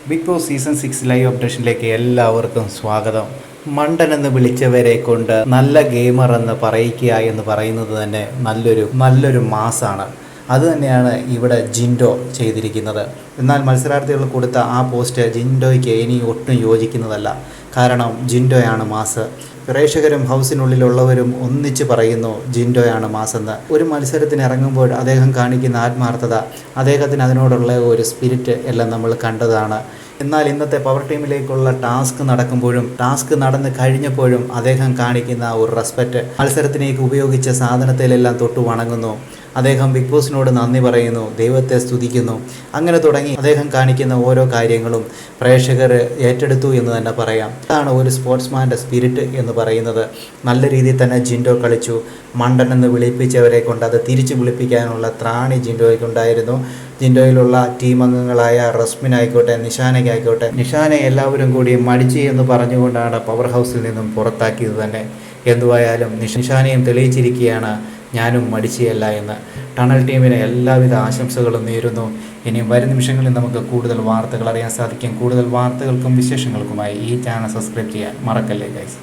Big boss season 6 live അപ്ഡേഷനിലേക്ക് എല്ലാവർക്കും സ്വാഗതം. മണ്ടൻ എന്ന് വിളിച്ചവരെ കൊണ്ട് നല്ല ഗെയിമർ എന്ന് പറയിക്കുക എന്ന് പറയുന്നത് തന്നെ നല്ലൊരു മാസാണ്. അതുതന്നെയാണ് ഇവിടെ ജിൻഡോ ചെയ്തിരിക്കുന്നത്. എന്നാൽ മത്സരാർത്ഥികൾ കൊടുത്ത ആ പോസ്റ്റ് ജിൻഡോയ്ക്ക് ഇനി ഒട്ടും യോജിക്കുന്നതല്ല. കാരണം ജിൻഡോയാണ് മാസ്. പ്രേക്ഷകരും ഹൗസിനുള്ളിലുള്ളവരും ഒന്നിച്ച് പറയുന്നു ജിൻഡോയാണ് മാസെന്ന്. ഒരു മത്സരത്തിന് ഇറങ്ങുമ്പോൾ അദ്ദേഹം കാണിക്കുന്ന ആത്മാർത്ഥത, അദ്ദേഹത്തിന് അതിനോടുള്ള ഒരു സ്പിരിറ്റ് എല്ലാം നമ്മൾ കണ്ടതാണ്. എന്നാൽ ഇന്നത്തെ പവർ ടീമിലേക്കുള്ള ടാസ്ക് നടക്കുമ്പോഴും ടാസ്ക് നടന്ന് കഴിഞ്ഞപ്പോഴും അദ്ദേഹം കാണിക്കുന്ന ഒരു റെസ്പെക്റ്റ്, മത്സരത്തിലേക്ക് ഉപയോഗിച്ച സാധനത്തിലെല്ലാം തൊട്ടു വണങ്ങുന്നു. അദ്ദേഹം ബിഗ് ബോസിനോട് നന്ദി പറയുന്നു, ദൈവത്തെ സ്തുതിക്കുന്നു. അങ്ങനെ തുടങ്ങി അദ്ദേഹം കാണിക്കുന്ന ഓരോ കാര്യങ്ങളും പ്രേക്ഷകർ ഏറ്റെടുത്തു എന്ന് തന്നെ പറയാം. അതാണ് ഒരു സ്പോർട്സ്മാൻ്റെ സ്പിരിറ്റ് എന്ന് പറയുന്നത്. നല്ല രീതിയിൽ തന്നെ ജിൻഡോ കളിച്ചു. മണ്ടൻ എന്ന് വിളിപ്പിച്ചവരെ കൊണ്ട് അത് തിരിച്ചു വിളിപ്പിക്കാനുള്ള ത്രാണി ജിൻഡോയ്ക്കുണ്ടായിരുന്നു. ജിൻഡോയിലുള്ള ടീം അംഗങ്ങളായ റസ്മിനായിക്കോട്ടെ, നിഷാനയ്ക്കായിക്കോട്ടെ, നിഷാനെ എല്ലാവരും കൂടി മടിച്ച് എന്ന് പറഞ്ഞുകൊണ്ടാണ് പവർ ഹൗസിൽ നിന്നും പുറത്താക്കിയത് തന്നെ. എന്തുവായാലും നിഷാനെയും തെളിയിച്ചിരിക്കുകയാണ് ഞാനും മടിച്ചയല്ല എന്ന്. ടണൽ ടീമിന് എല്ലാവിധ ആശംസകളും നേരുന്നു. ഇനിയും വരും നിമിഷങ്ങളിൽ നമുക്ക് കൂടുതൽ വാർത്തകൾ അറിയാൻ സാധിക്കും. കൂടുതൽ വാർത്തകൾക്കും വിശേഷങ്ങൾക്കുമായി ഈ ചാനൽ സബ്സ്ക്രൈബ് ചെയ്യാൻ മറക്കല്ലേ ഗൈസ്.